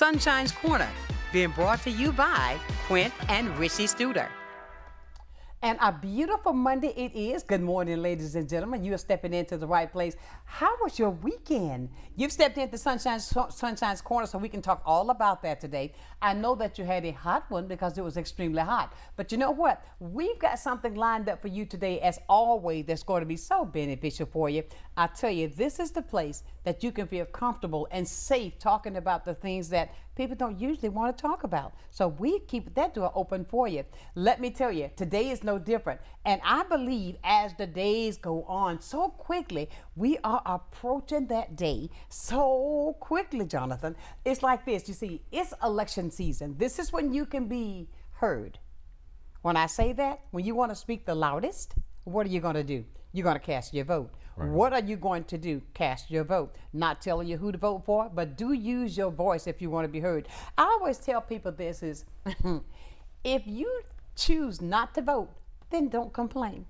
Sunshine's Corner, being brought to you by Quint and Richie Studer. And a beautiful Monday it is. Good morning, ladies and gentlemen. You are stepping into the right place. How was your weekend? You've stepped into Sunshine's Corner, so we can talk all about that today. I know that you had a hot one because it was extremely hot. But you know what? We've got something lined up for you today, as always, that's going to be so beneficial for you. I tell you, this is the place that you can feel comfortable and safe talking about the things that people don't usually want to talk about. So we keep that door open for you. Let me tell you, today is no different. And I believe as the days go on so quickly, we are approaching that day so quickly, Jonathan. It's like this. You see, it's election season. This is when you can be heard. When I say that, when you want to speak the loudest, what are you going to do? You're going to cast your vote. Right. What are you going to do? Cast your vote. Not telling you who to vote for, but do use your voice if you want to be heard. I always tell people this is, if you choose not to vote, then don't complain.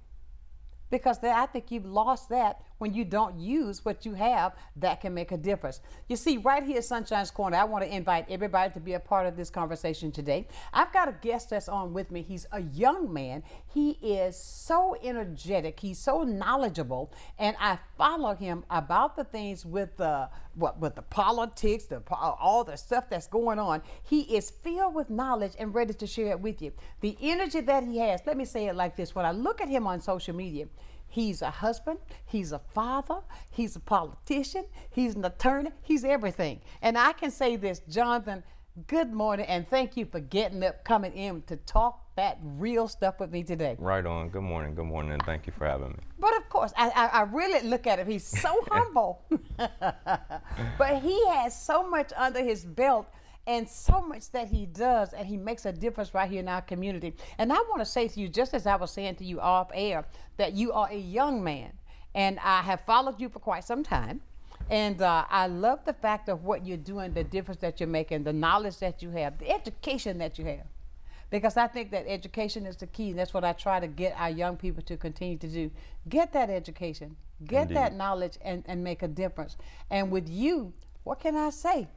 Because I think you've lost that when you don't use what you have that can make a difference. You see, right here at Sunshine's Corner, I want to invite everybody to be a part of this conversation today. I've got a guest that's on with me. He's a young man. He is so energetic. He's so knowledgeable. And I follow him about the things with the politics, all the stuff that's going on. He is filled with knowledge and ready to share it with you. The energy that he has, let me say it like this. When I look at him on social media, he's a husband, he's a father, he's a politician, he's an attorney, he's everything. And I can say this, Jonathan, good morning, and thank you for getting up, coming in to talk that real stuff with me today. Right on. Good morning, and thank you for having me. But of course, I really look at him, he's so humble. But he has so much under his belt and so much that he does, and he makes a difference right here in our community. And I want to say to you, just as I was saying to you off air, that you are a young man, and I have followed you for quite some time. And I love the fact of what you're doing, the difference that you're making, the knowledge that you have, the education that you have. Because I think that education is the key, and that's what I try to get our young people to continue to do. Get that education, get Indeed. that knowledge, and make a difference. And with you, what can I say?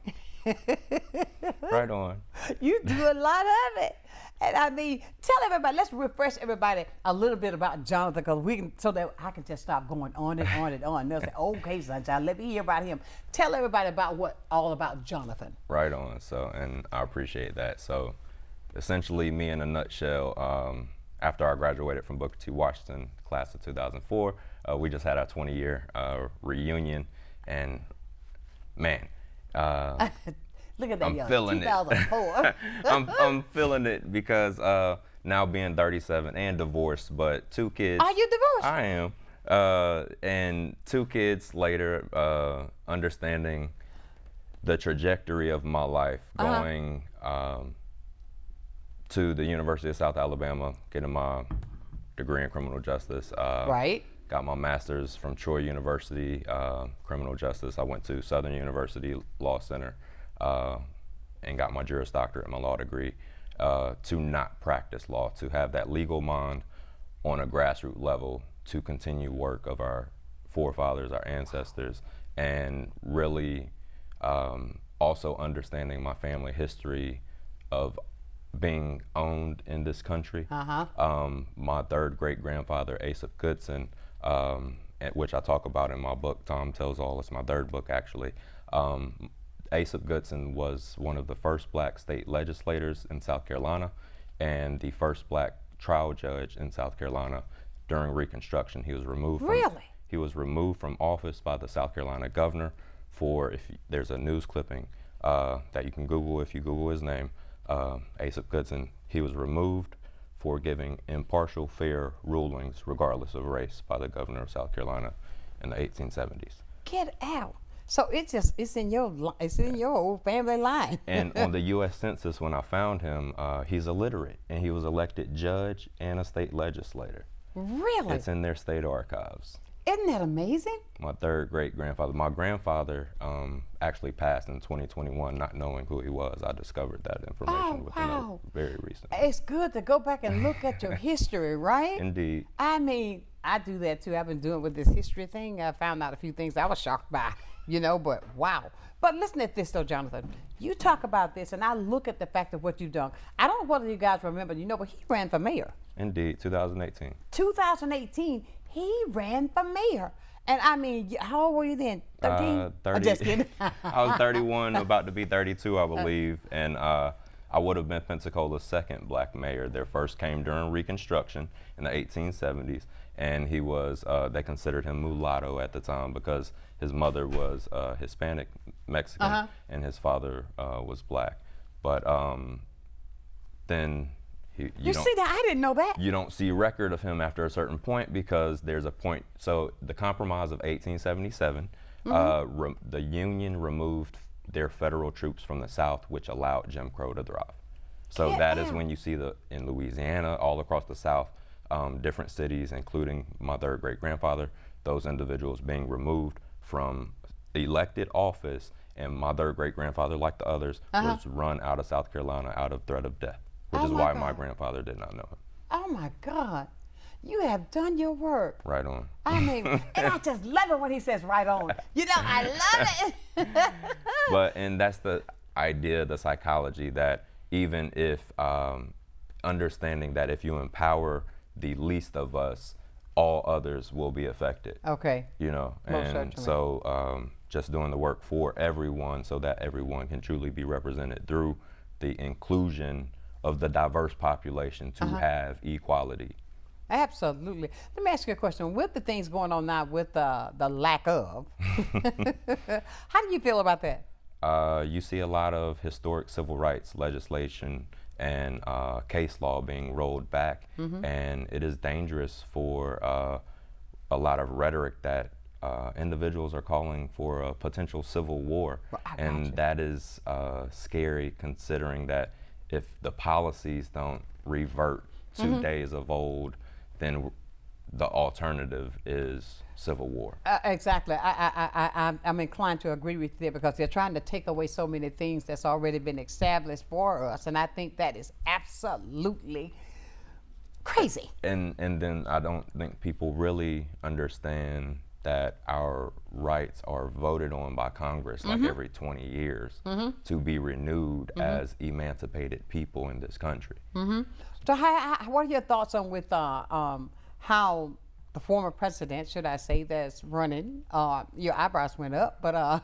Right on. You do a lot of it. And I mean, tell everybody, let's refresh everybody a little bit about Jonathan, because we can, so that I can just stop going on and on and on. They'll say, okay, Sunshine, let me hear about him. Tell everybody all about Jonathan. Right on. So, and I appreciate that. So, essentially, me in a nutshell, after I graduated from Booker T. Washington, class of 2004, we just had our 20-year reunion, and man, look at that, I'm feeling 2004. I'm feeling it because now being 37 and divorced, but 2 kids. Are you divorced? I am. And 2 kids later, understanding the trajectory of my life, going to the University of South Alabama, getting my degree in criminal justice. Right. Got my master's from Troy University, criminal justice. I went to Southern University Law Center and got my Juris Doctorate, my law degree, to not practice law, to have that legal mind on a grassroots level, to continue work of our forefathers, our ancestors, and really also understanding my family history of being owned in this country. My 3rd great-grandfather, Asa Goodson, which I talk about in my book, Tom Tells All. It's my 3rd book, actually. Asa Goodson was one of the first black state legislators in South Carolina and the first black trial judge in South Carolina during Reconstruction. He was removed from office by the South Carolina governor for, there's a news clipping that you can Google if you Google his name, Asa Goodson. He was removed for giving impartial, fair rulings, regardless of race, by the governor of South Carolina in the 1870s. Get out. So it's in your old family line. And on the U.S. Census, when I found him, he's illiterate, and he was elected judge and a state legislator. Really? It's in their state archives. Isn't that amazing? My third great grandfather. My grandfather actually passed in 2021, not knowing who he was. I discovered that information within a very recent. It's good to go back and look at your history, right? Indeed. I mean, I do that too. I've been doing with this history thing. I found out a few things I was shocked by, you know, but wow. But listen at this though, Jonathan. You talk about this and I look at the fact of what you've done. I don't know whether you guys remember, you know, but he ran for mayor. Indeed, 2018. 2018, he ran for mayor. And I mean, how old were you then? 13? 30. Just kidding. I was 31, about to be 32, I believe. And I would have been Pensacola's second black mayor. Their first came during Reconstruction in the 1870s. And he was, they considered him mulatto at the time because his mother was Hispanic Mexican and his father was black. But then you see that? I didn't know that. You don't see record of him after a certain point because there's a point. So the Compromise of 1877, the Union removed their federal troops from the South, which allowed Jim Crow to thrive. So that is when you see in Louisiana, all across the South, different cities, including my third great grandfather, those individuals being removed from elected office, and my third great grandfather, like the others, was run out of South Carolina out of threat of death, which is why my grandfather did not know him. Oh my God. You have done your work. Right on. I mean, and I just love it when he says right on. You know, I love it. And that's the idea, the psychology, that even if understanding that if you empower the least of us, all others will be affected. Okay. You know, and so just doing the work for everyone so that everyone can truly be represented through the inclusion of the diverse population to have equality. Absolutely. Let me ask you a question. With the things going on now with the lack of, how do you feel about that? You see a lot of historic civil rights legislation and case law being rolled back, and it is dangerous for a lot of rhetoric that individuals are calling for a potential civil war, and that is scary, considering that if the policies don't revert to days of old, then the alternative is civil war. Exactly. I'm inclined to agree with you there because they're trying to take away so many things that's already been established for us, and I think that is absolutely crazy. And then I don't think people really understand that our rights are voted on by Congress like every 20 years to be renewed as emancipated people in this country. So what are your thoughts on with how the former president, should I say, that's running, your eyebrows went up, but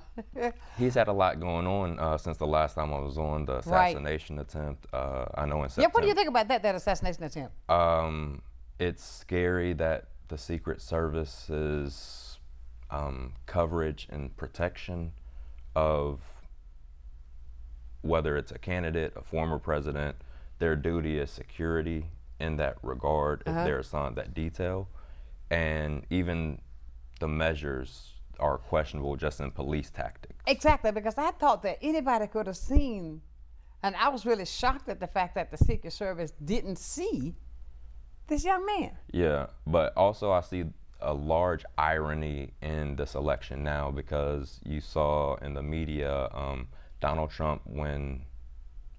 he's had a lot going on since the last time I was on, the assassination attempt. I know in September. Yeah, what do you think about that assassination attempt? It's scary that the Secret Service's coverage and protection of whether it's a candidate, a former president, their duty is security in that regard if they're assigned that detail. And even the measures are questionable just in police tactics. Exactly, because I thought that anybody could have seen, and I was really shocked at the fact that the Secret Service didn't see this young man. Yeah, but also I see a large irony in this election now because you saw in the media Donald Trump, when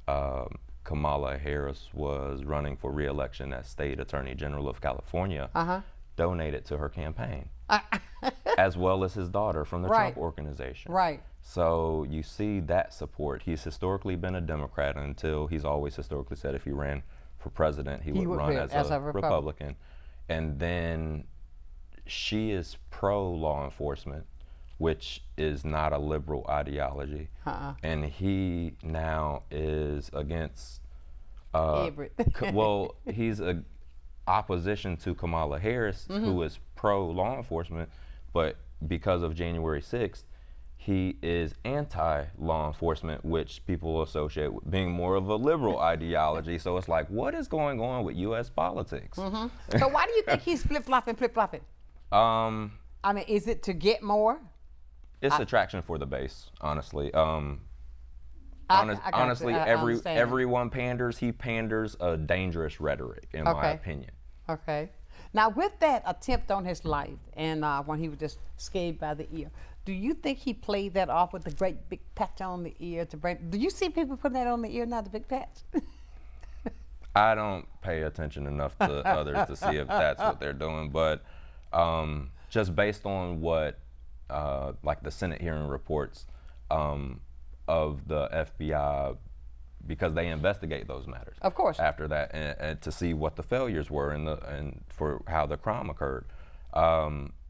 Kamala Harris was running for re-election as State Attorney General of California, donated to her campaign, as well as his daughter from the Trump organization. Right. So you see that support. He's historically been a Democrat until he's always historically said if he ran for president, he would run as a Republican. And then she is pro-law enforcement, which is not a liberal ideology. And he now is against, well, he's a opposition to Kamala Harris, who is pro-law enforcement, but because of January 6th, he is anti-law enforcement, which people associate with being more of a liberal ideology. So it's like, what is going on with U.S. politics? So why do you think he's flip-flopping? I mean, is it to get more? It's attraction for the base, honestly. Honestly, everyone panders. He panders a dangerous rhetoric, in my opinion. Okay. Now, with that attempt on his life, and when he was just scathed by the ear, do you think he played that off with a great big patch on the ear to bring? Do you see people putting that on the ear, not the big patch? I don't pay attention enough to others to see if that's what they're doing, but just based on what like the Senate hearing reports of the FBI, because they investigate those matters. Of course. After that, and to see what the failures were and for how the crime occurred,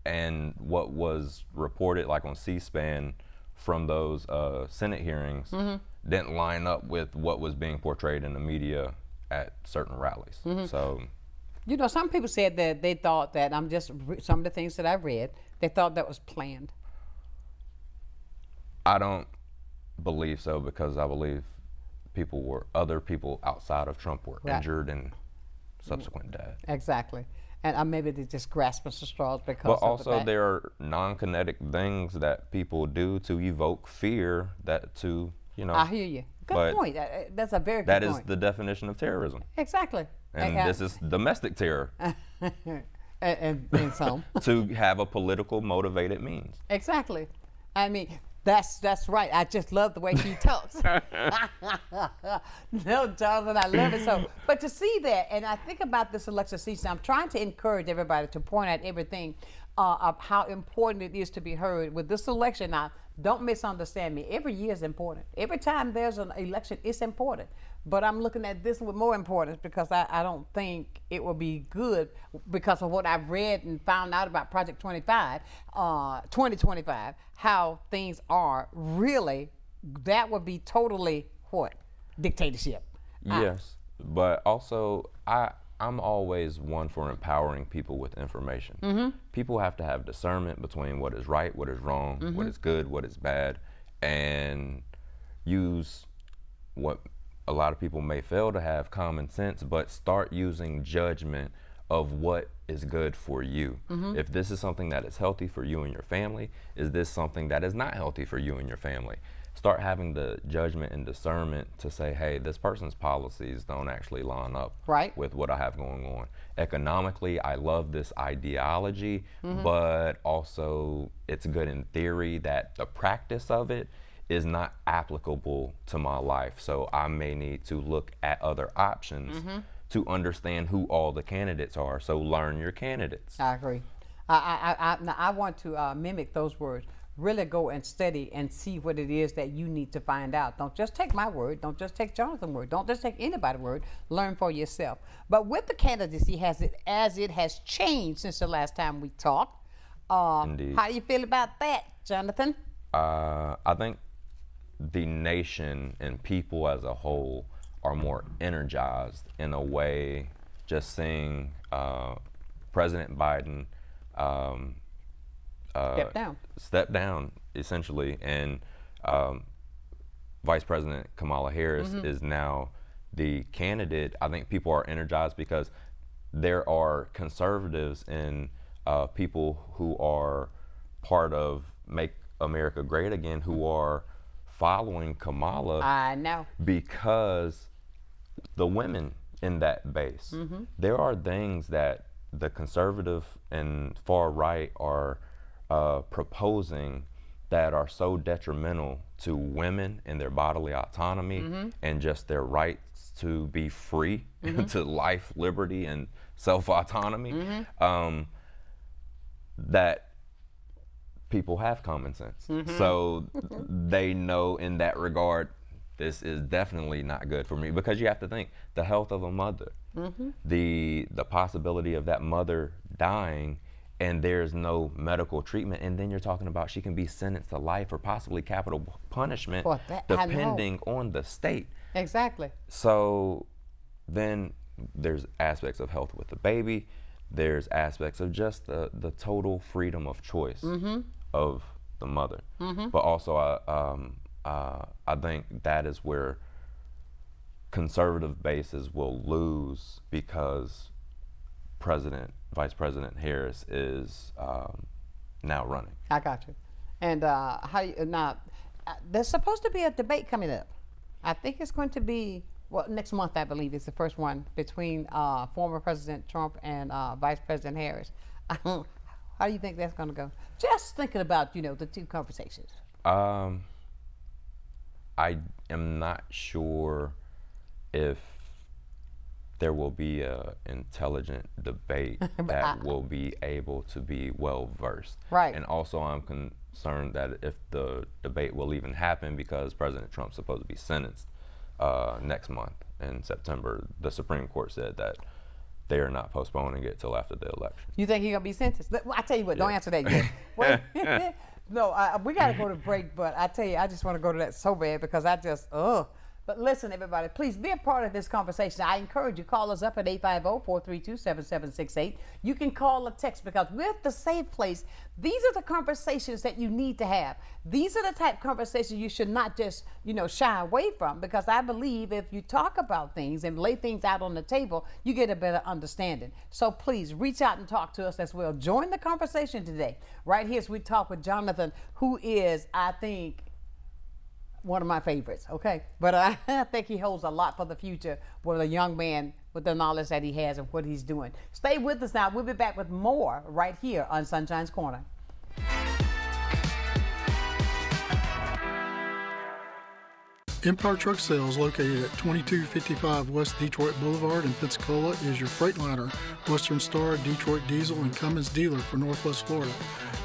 and what was reported like on C-SPAN from those Senate hearings didn't line up with what was being portrayed in the media at certain rallies. So, you know, some people said that they thought that some of the things that I read, they thought that was planned. I don't believe so, because I believe other people outside of Trump were injured and subsequent death. Exactly. And maybe they just grasped at straws because But of also the there are non-kinetic things that people do to evoke fear, I hear you. Good point. That's a very good point. That is the definition of terrorism. Exactly. And this is domestic terror. and some. To have a political motivated means. Exactly. I mean, that's right. I just love the way he talks. No, Jonathan, I love it so. But to see that, and I think about this election season, I'm trying to encourage everybody to point out everything of how important it is to be heard. With this election now, don't misunderstand me. Every year is important. Every time there's an election, it's important. But I'm looking at this with more importance because I don't think it will be good because of what I've read and found out about Project 2025, how things are really, that would be totally what? Dictatorship. Yes, but also I'm always one for empowering people with information. People have to have discernment between what is right, what is wrong, what is good, what is bad, and use what a lot of people may fail to have, common sense, but start using judgment of what is good for you. If this is something that is healthy for you and your family, is this something that is not healthy for you and your family? Start having the judgment and discernment to say, hey, this person's policies don't actually line up with what I have going on. Economically, I love this ideology, but also it's good in theory that the practice of it is not applicable to my life. So I may need to look at other options to understand who all the candidates are. So learn your candidates. I agree. I want to mimic those words. Really go and study and see what it is that you need to find out. Don't just take my word. Don't just take Jonathan's word. Don't just take anybody's word. Learn for yourself. But with the candidacy, as it has changed since the last time we talked, Indeed. How do you feel about that, Jonathan? I think the nation and people as a whole are more energized in a way, just seeing President Biden step down essentially, and Vice President Kamala Harris is now the candidate. I think people are energized because there are conservatives and people who are part of Make America Great Again who are following Kamala. I know. Because the women in that base, there are things that the conservative and far right are proposing that are so detrimental to women and their bodily autonomy and just their rights to be free to life, liberty, and self-autonomy, that people have common sense. So they know in that regard, this is definitely not good for me, because you have to think the health of a mother, the possibility of that mother dying and there's no medical treatment, and then you're talking about she can be sentenced to life or possibly capital punishment depending on the state. Exactly. So then there's aspects of health with the baby, there's aspects of just the total freedom of choice of the mother. But also I think that is where conservative bases will lose, because Vice President Harris is now running. I got you. And how do you, now, there's supposed to be a debate coming up. I think it's going to be well, next month, I believe, is the first one between former President Trump and Vice President Harris. How do you think that's going to go? Just thinking about, the two conversations. I am not sure if there will be an intelligent debate that will be able to be well versed. Right. And also I'm concerned that if the debate will even happen, because President Trump's supposed to be sentenced next month in September, the Supreme Court said that they are not postponing it till after the election. You think he's going to be sentenced? I tell you what, don't answer that yet. Wait. No, we got to go to break, but I tell you, I just want to go to that so bad because I just, But listen, everybody, please be a part of this conversation. I encourage you, call us up at 850-432-7768. You can call or text, because with the Safe Place, these are the conversations that you need to have. These are the type of conversations you should not just, shy away from, because I believe if you talk about things and lay things out on the table, you get a better understanding. So please reach out and talk to us as well. Join the conversation today. Right here as we talk with Jonathan, who is, I think, one of my favorites, okay? But I think he holds a lot for the future with a young man with the knowledge that he has and what he's doing. Stay with us now. We'll be back with more right here on Sunshine's Corner. Empire Truck Sales, located at 2255 West Detroit Boulevard in Pensacola, is your Freightliner, Western Star, Detroit Diesel, and Cummins dealer for Northwest Florida.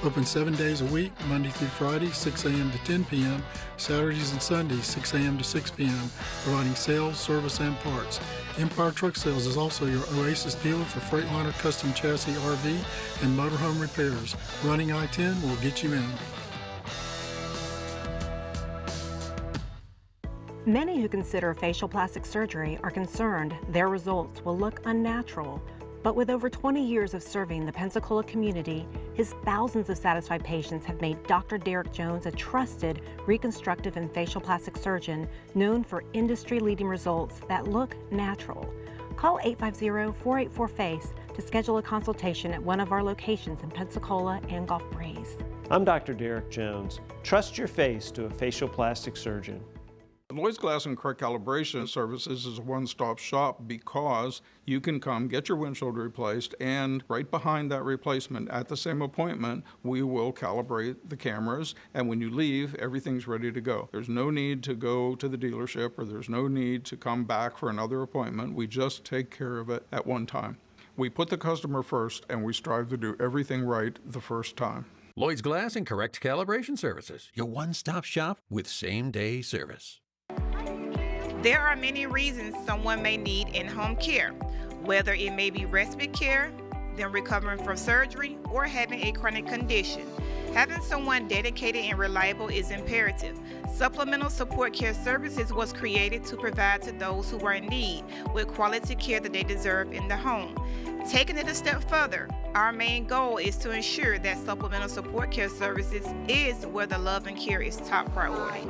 Open 7 days a week, Monday through Friday, 6 a.m. to 10 p.m., Saturdays and Sundays, 6 a.m. to 6 p.m., providing sales, service, and parts. Empire Truck Sales is also your Oasis dealer for Freightliner custom chassis RV and motorhome repairs. Running I-10 will get you in. Many who consider facial plastic surgery are concerned their results will look unnatural. But with over 20 years of serving the Pensacola community, his thousands of satisfied patients have made Dr. Derek Jones a trusted reconstructive and facial plastic surgeon known for industry-leading results that look natural. Call 850-484-FACE to schedule a consultation at one of our locations in Pensacola and Gulf Breeze. I'm Dr. Derek Jones. Trust your face to a facial plastic surgeon. Lloyd's Glass and Correct Calibration Services is a one-stop shop because you can come get your windshield replaced, and right behind that replacement at the same appointment, we will calibrate the cameras, and when you leave, everything's ready to go. There's no need to go to the dealership, or there's no need to come back for another appointment. We just take care of it at one time. We put the customer first, and we strive to do everything right the first time. Lloyd's Glass and Correct Calibration Services, your one-stop shop with same-day service. There are many reasons someone may need in-home care, whether it may be respite care, them recovering from surgery, or having a chronic condition. Having someone dedicated and reliable is imperative. Supplemental Support Care Services was created to provide to those who are in need with quality care that they deserve in the home. Taking it a step further, our main goal is to ensure that Supplemental Support Care Services is where the love and care is top priority.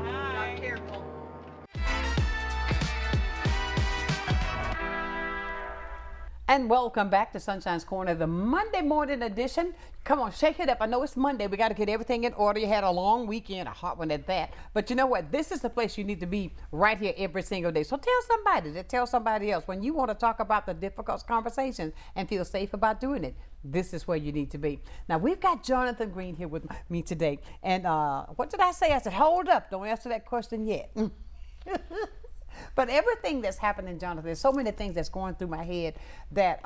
And welcome back to Sunshine's Corner, the Monday morning edition. Come on, shake it up. I know it's Monday. We got to get everything in order. You had a long weekend, a hot one at that. But you know what? This is the place you need to be right here every single day. So tell somebody to tell somebody else. When you want to talk about the difficult conversations and feel safe about doing it, this is where you need to be. Now, we've got Jonathan Green here with me today. And what did I say? I said, hold up. Don't answer that question yet. But everything that's happening, Jonathan, there's so many things that's going through my head that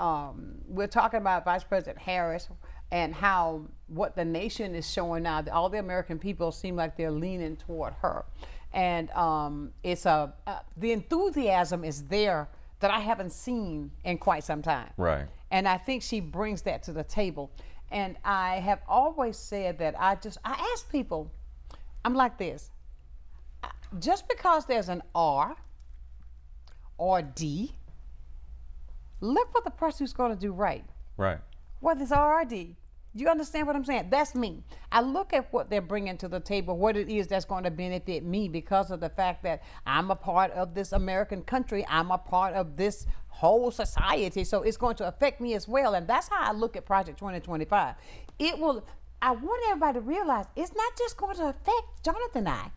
we're talking about Vice President Harris and how what the nation is showing now, all the American people seem like they're leaning toward her. And it's the enthusiasm is there that I haven't seen in quite some time. Right. And I think she brings that to the table. And I have always said that I ask people, I'm like this, just because there's an R or D, look for the person who's going to do right. Right. Whether it's R or D. Do you understand what I'm saying? That's me. I look at what they're bringing to the table, what it is that's going to benefit me because of the fact that I'm a part of this American country. I'm a part of this whole society. So it's going to affect me as well. And that's how I look at Project 2025. I want everybody to realize it's not just going to affect Jonathan and I.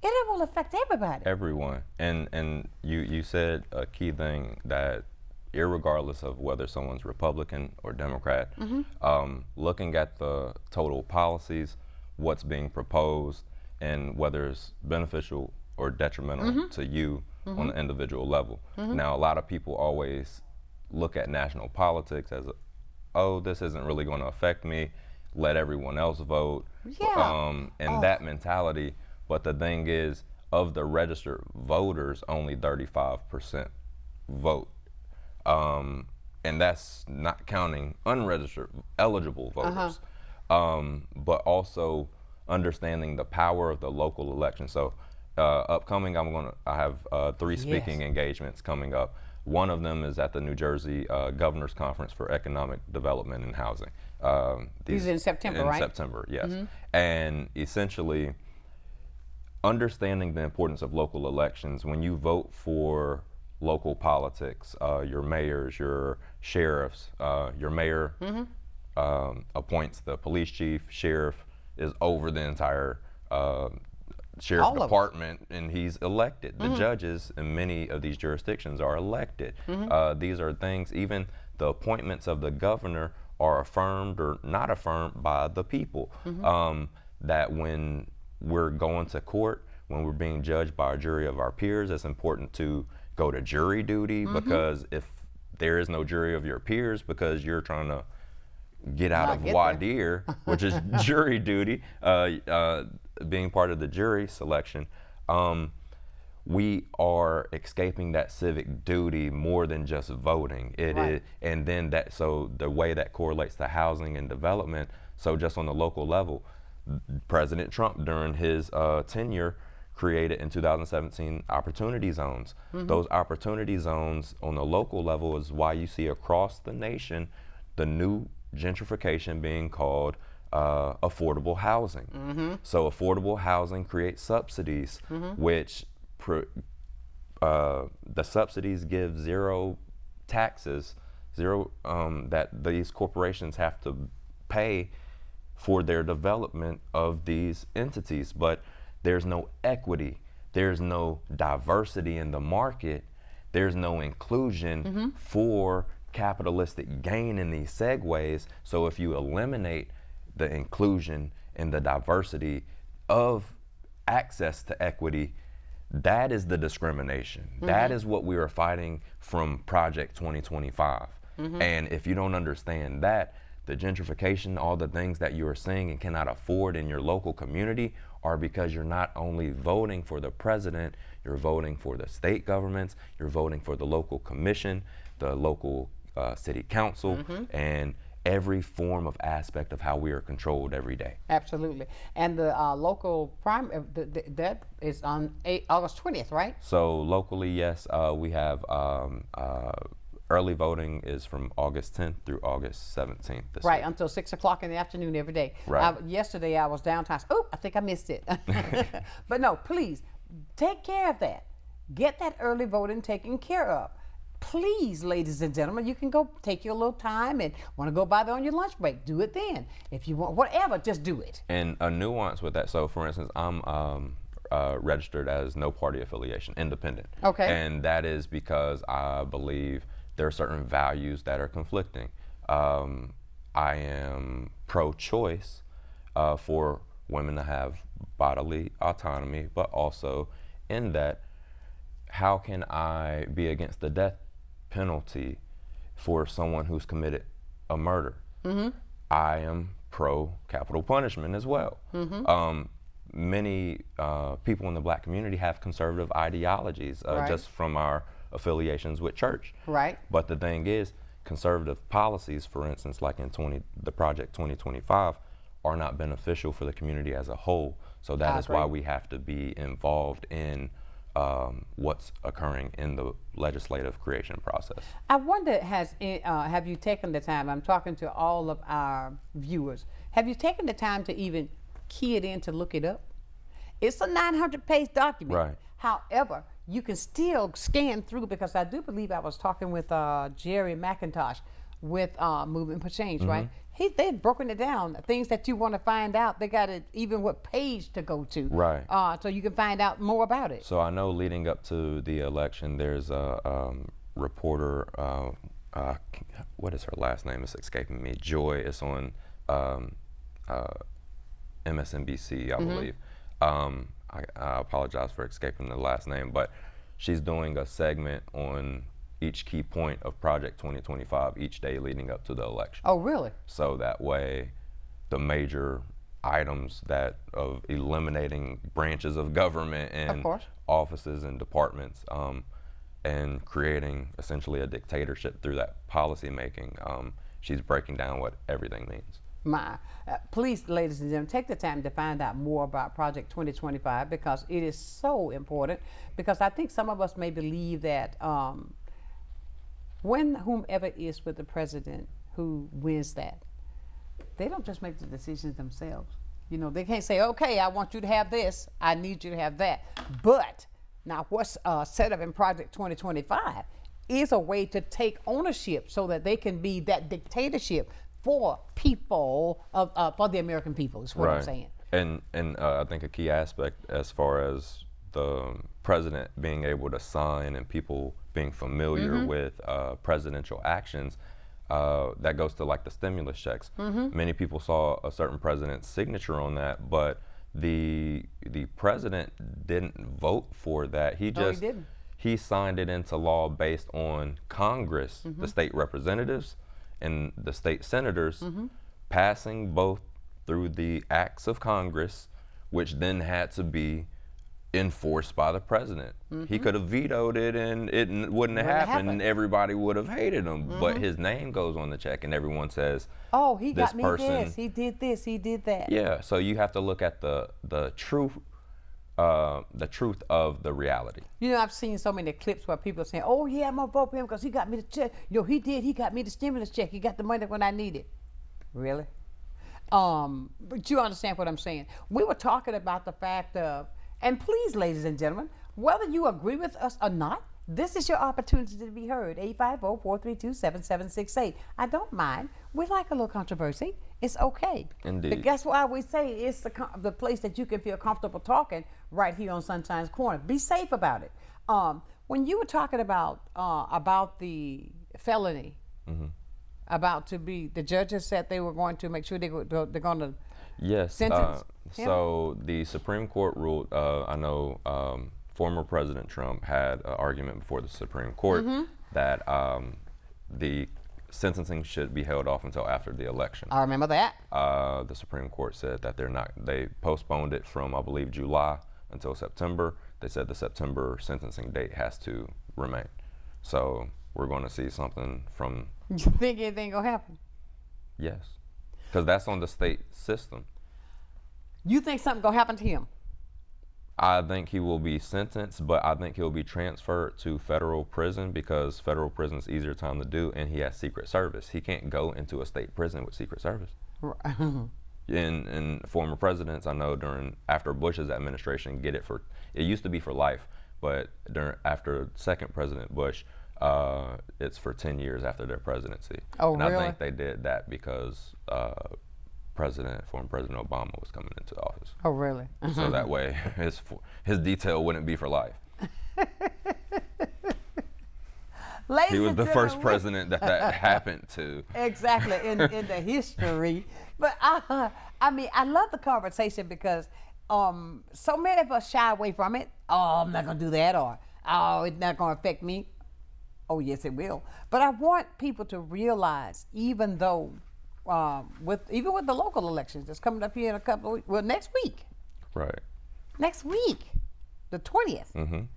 It will affect everybody. Everyone. And you said a key thing, that irregardless of whether someone's Republican or Democrat, looking at the total policies, what's being proposed, and whether it's beneficial or detrimental to you on an individual level. Now, a lot of people always look at national politics as, oh, this isn't really going to affect me, let everyone else vote, and that mentality. But the thing is, of the registered voters, only 35% vote. And that's not counting unregistered eligible voters. But also understanding the power of the local election. So upcoming, I have 3 speaking engagements coming up. One of them is at the New Jersey Governor's Conference for Economic Development and Housing. These in September, right? In September, yes. And essentially, understanding the importance of local elections. When you vote for local politics, your mayors, your sheriffs, your mayor appoints the police chief, sheriff is over the entire sheriff department, and he's elected. The judges in many of these jurisdictions are elected. These are things, even the appointments of the governor are affirmed or not affirmed by the people. That when we're going to court, when we're being judged by a jury of our peers, it's important to go to jury duty, because if there is no jury of your peers because you're trying to get out of voir dire, which is jury duty, being part of the jury selection, we are escaping that civic duty more than just voting. It is, and then so the way that correlates to housing and development, so just on the local level, President Trump during his tenure created in 2017 opportunity zones. Those opportunity zones on the local level is why you see across the nation the new gentrification being called affordable housing. So affordable housing creates subsidies, which the subsidies give zero taxes, that these corporations have to pay for their development of these entities. But there's no equity, there's no diversity in the market, there's no inclusion for capitalistic gain in these segues. So if you eliminate the inclusion and the diversity of access to equity, that is the discrimination. That is what we are fighting from Project 2025. And if you don't understand that, the gentrification, all the things that you are seeing and cannot afford in your local community are because you're not only voting for the president, you're voting for the state governments, you're voting for the local commission, the local city council, and every form of aspect of how we are controlled every day. Absolutely. And the local that is on August 20th, right? So locally, yes, we have early voting is from August 10th through August 17th. Right, week. until 6 o'clock in the afternoon every day. Right. Yesterday I was downtown. Oh, I think I missed it. But no, please, take care of that. Get that early voting taken care of. Please, ladies and gentlemen, you can go take your little time and want to go by there on your lunch break. Do it then. If you want, whatever, just do it. And a nuance with that, so for instance, I'm registered as no party affiliation, independent. Okay. And that is because I believe there are certain values that are conflicting. I am pro-choice for women to have bodily autonomy, but also in that, how can I be against the death penalty for someone who's committed a murder? I am pro-capital punishment as well. Many people in the black community have conservative ideologies just from our affiliations with church. Right. But the thing is, conservative policies, for instance, like in the Project 2025, are not beneficial for the community as a whole. So that is why we have to be involved in what's occurring in the legislative creation process. I wonder, have you taken the time, I'm talking to all of our viewers, have you taken the time to even key it in to look it up? It's a 900-page document. Right. However, you can still scan through, because I do believe I was talking with Jerry McIntosh with Movement for Change, right? They've broken it down. Things that you want to find out, they got it even what page to go to. Right. So you can find out more about it. So I know leading up to the election, there's a reporter, what is her last name? It's escaping me. Joy. It's on MSNBC, I believe. I apologize for escaping the last name, but she's doing a segment on each key point of Project 2025 each day leading up to the election. Oh, really? So that way, the major items that of eliminating branches of government and offices and departments, and creating essentially a dictatorship through that policy making, she's breaking down what everything means. Please, ladies and gentlemen, take the time to find out more about Project 2025 because it is so important. Because I think some of us may believe that when whomever is with the president who wins that, they don't just make the decisions themselves. You know, they can't say, okay, I want you to have this, I need you to have that. But now what's set up in Project 2025 is a way to take ownership so that they can be that dictatorship for people, for the American people is what I'm saying. And I think a key aspect as far as the president being able to sign and people being familiar with presidential actions, that goes to like the stimulus checks. Many people saw a certain president's signature on that, but the president didn't vote for that. He just he signed it into law based on Congress, the state representatives and the state senators passing both through the acts of Congress, which then had to be enforced by the president. He could have vetoed it and it wouldn't have happened and everybody would have hated him. But his name goes on the check and everyone says, oh, he got me this, he did this, he did that. Yeah, so you have to look at the truth of the reality. You know, I've seen so many clips where people are saying, oh yeah, I'm gonna vote for him because he got me the check. You know, he got me the stimulus check. He got the money when I need it. Really? But you understand what I'm saying. We were talking about the fact of, and please, ladies and gentlemen, whether you agree with us or not, this is your opportunity to be heard. 850-432-7768. I don't mind. We like a little controversy. It's okay. Indeed. But guess why we say it's the place that you can feel comfortable talking right here on Sunshine's Corner. Be safe about it. When you were talking about the felony, about to be, the judges said they were going to make sure they're going to sentence him? So the Supreme Court ruled, I know former President Trump had an argument before the Supreme Court that the sentencing should be held off until after the election. I remember that. The Supreme Court said that they postponed it from, I believe, July until September. They said the September sentencing date has to remain. So we're going to see something from... You think anything gonna happen? Yes, because that's on the state system. You think something gonna happen to him? I think he will be sentenced, but I think he'll be transferred to federal prison because federal prison is easier time to do, and he has Secret Service. He can't go into a state prison with Secret Service. And former presidents, I know after Bush's administration, get it for, it used to be for life, but after second President Bush, it's for 10 years after their presidency. Oh, and really? I think they did that because former President Obama was coming into office. Oh, really? So that way his detail wouldn't be for life. He was the first president that happened to. Exactly, in the history. But I mean, I love the conversation because so many of us shy away from it. Oh, I'm not going to do that, or oh, it's not going to affect me. Oh, yes, it will. But I want people to realize, even though, even with the local elections that's coming up here in a couple of weeks, well, next week. Right. Next week, the 20th.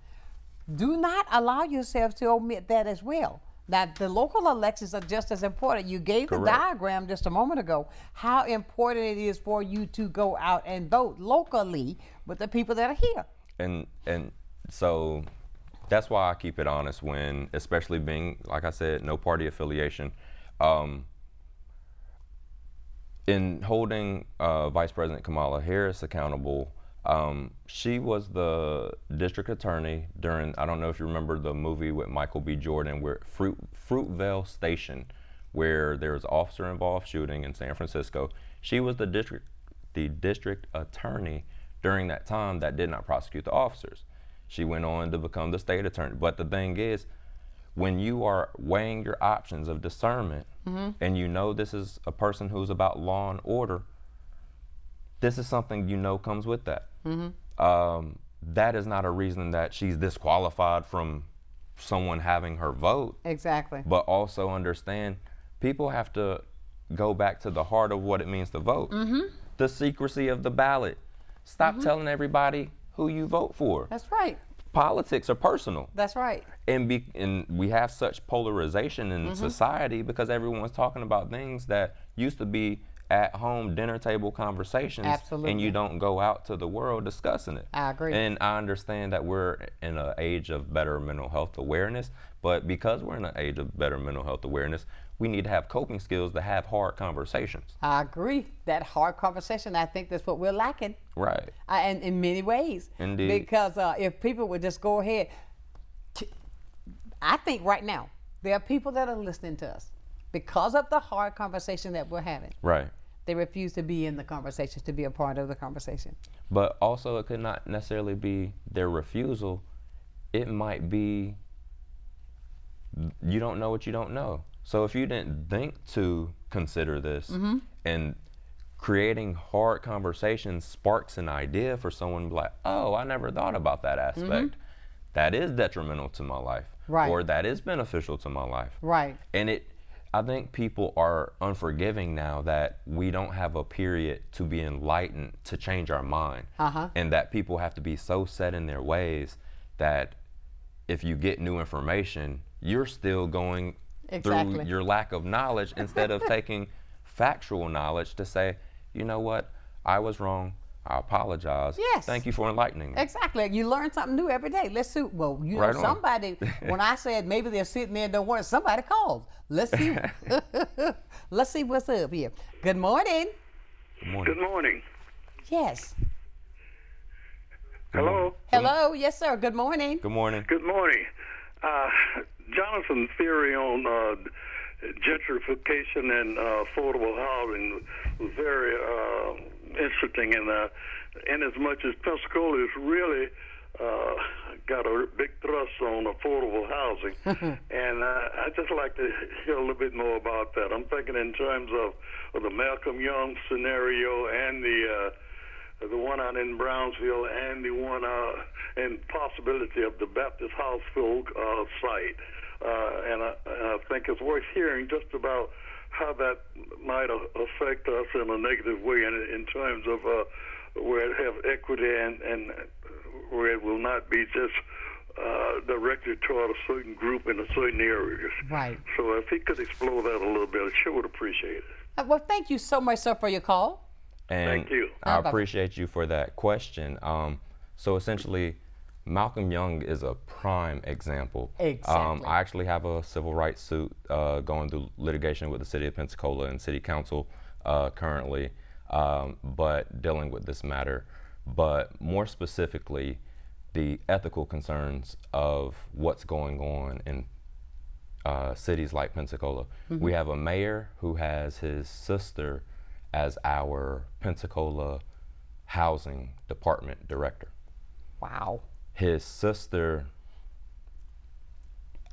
Do not allow yourself to omit that as well. Now, the local elections are just as important. You gave the diagram just a moment ago, how important it is for you to go out and vote locally with the people that are here. And so that's why I keep it honest when, especially being, like I said, no party affiliation. In holding Vice President Kamala Harris accountable, she was the district attorney during, I don't know if you remember the movie with Michael B. Jordan, where Fruitvale Station, where there was an officer-involved shooting in San Francisco. She was the district attorney during that time that did not prosecute the officers. She went on to become the state attorney. But the thing is, when you are weighing your options of discernment, and you know this is a person who's about law and order, this is something you know comes with that. That is not a reason that she's disqualified from someone having her vote. Exactly. But also understand, people have to go back to the heart of what it means to vote. The secrecy of the ballot. Stop telling everybody who you vote for. That's right. Politics are personal. That's right. And we have such polarization in society because everyone's talking about things that used to be at home dinner table conversations. Absolutely. And you don't go out to the world discussing it. I agree. And I understand that we're in an age of better mental health awareness, but because we're in an age of better mental health awareness, we need to have coping skills to have hard conversations. I agree. That hard conversation, I think that's what we're lacking. Right. And in many ways. Indeed. Because if people would just go ahead, I think right now, there are people that are listening to us because of the hard conversation that we're having. Right. They refuse to be in the conversation, to be a part of the conversation. But also, it could not necessarily be their refusal. It might be you don't know what you don't know. So if you didn't think to consider this, and creating hard conversations sparks an idea for someone to be like, oh, I never thought about that aspect. That is detrimental to my life. Right. Or that is beneficial to my life. Right. And I think people are unforgiving now that we don't have a period to be enlightened to change our mind. And that people have to be so set in their ways that if you get new information, you're still going through your lack of knowledge instead of taking factual knowledge to say, you know what, I was wrong. I apologize. Yes. Thank you for enlightening me. Exactly. You learn something new every day. Let's see. Well, you Right know, on. somebody, when I said maybe they're sitting there and don't want it, somebody called. Let's see. Let's see what's up here. Good morning. Good morning. Good morning. Yes. Hello. Hello. Yes, sir. Good morning. Good morning. Good morning. Jonathan's theory on gentrification and affordable housing was very interesting, and in as much as Pensacola has really got a big thrust on affordable housing, and I'd just like to hear a little bit more about that. I'm thinking in terms of the Malcolm Young scenario and the one out in Brownsville and the one and possibility of the Baptist Hospital site. And I think it's worth hearing just about how that might affect us in a negative way in terms of where it have equity and where it will not be just directed toward a certain group in a certain areas. Right. So if he could explore that a little bit, I sure would appreciate it. Well, thank you so much, sir, for your call. And Thank you. I appreciate you for that question. So essentially, Malcolm Young is a prime example. Exactly. I actually have a civil rights suit going through litigation with the city of Pensacola and city council currently, but dealing with this matter. But more specifically, the ethical concerns of what's going on in cities like Pensacola. We have a mayor who has his sister as our Pensacola Housing Department director. Wow. His sister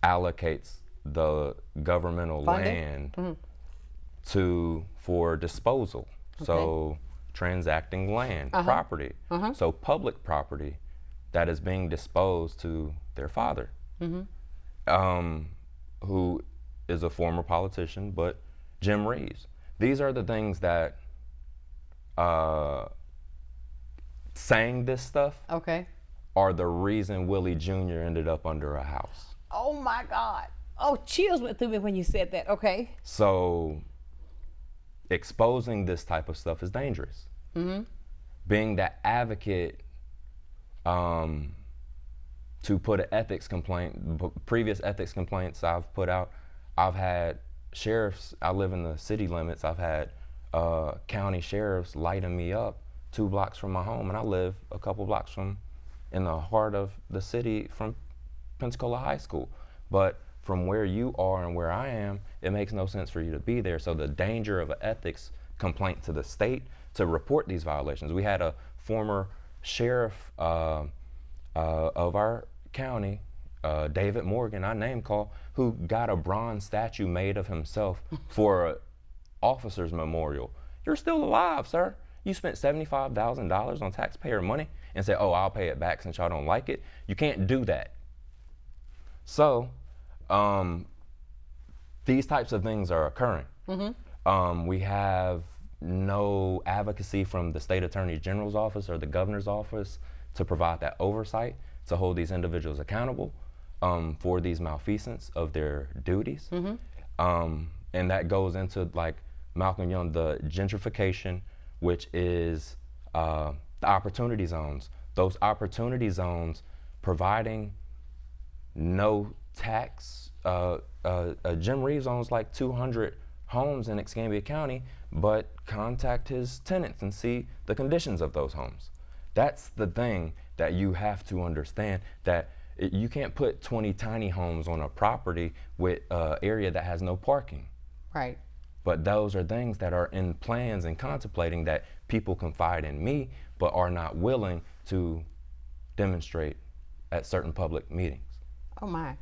allocates the governmental Funding? land for disposal. So transacting land, property. So public property that is being disposed to their father, who is a former politician, but Jim Reeves. These are the things that saying this stuff are the reason Willie Jr. ended up under a house. Oh my God. Oh, chills went through me when you said that. Okay. So exposing this type of stuff is dangerous. Being that advocate to put an ethics complaint, previous ethics complaints I've put out, I've had sheriffs, I live in the city limits, I've had county sheriffs lighting me up 2 blocks from my home, and I live a couple blocks from, in the heart of the city from Pensacola High School. But from where you are and where I am, it makes no sense for you to be there. So the danger of an ethics complaint to the state to report these violations. We had a former sheriff of our county, David Morgan, I name call, who got a bronze statue made of himself for an officer's memorial. You're still alive, sir. You spent $75,000 on taxpayer money and say, oh, I'll pay it back since y'all don't like it. You can't do that. So these types of things are occurring. We have no advocacy from the state attorney general's office or the governor's office to provide that oversight to hold these individuals accountable for these malfeasance of their duties. And that goes into, like Malcolm Young, the gentrification, which is the opportunity zones. Those opportunity zones providing no tax. Jim Reeves owns like 200 homes in Escambia County, but contact his tenants and see the conditions of those homes. That's the thing that you have to understand, that you can't put 20 tiny homes on a property with an area that has no parking. Right. But those are things that are in plans and contemplating that people confide in me, but are not willing to demonstrate at certain public meetings. Oh my.